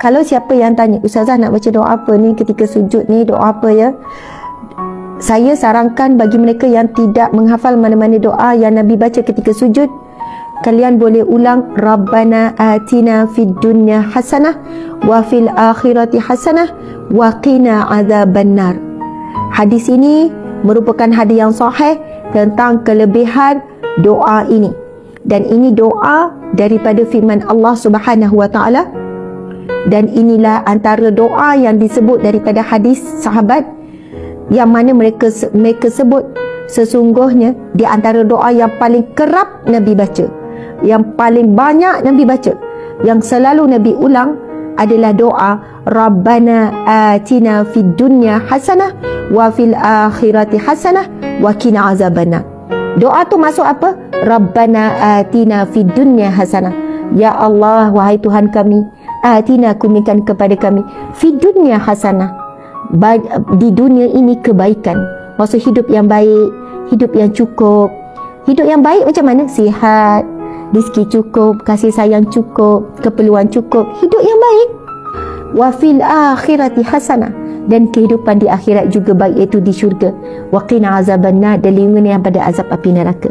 Kalau siapa yang tanya, Ustazah nak baca doa apa ni ketika sujud ni, doa apa ya? Saya sarankan bagi mereka yang tidak menghafal mana-mana doa yang Nabi baca ketika sujud, kalian boleh ulang Rabbana atina fid dunya hasanah wa fil akhirati hasanah wa qina azabannar. Hadis ini merupakan hadis yang sahih tentang kelebihan doa ini. Dan ini doa daripada firman Allah Subhanahu wa taala. Dan inilah antara doa yang disebut daripada hadis sahabat yang mana mereka sebut sesungguhnya di antara doa yang paling kerap Nabi baca, yang paling banyak Nabi baca, yang selalu Nabi ulang adalah doa Rabbana atina fid dunya hasanah wa fil akhirati hasanah wa qina azabannar. Doa tu masuk apa? Rabbana atina fid dunya hasanah. Ya Allah, wahai Tuhan kami, atina, kurniakan kepada kami fid dunya hasanah, di dunia ini kebaikan. Maksud hidup yang baik, hidup yang cukup. Hidup yang baik macam mana? Sihat, rezeki cukup, kasih sayang cukup, keperluan cukup, hidup yang baik. Wa fil akhirati hasanah, dan kehidupan di akhirat juga baik, iaitu di syurga. Wa qina azabannar, dan lindungi pada azab api neraka.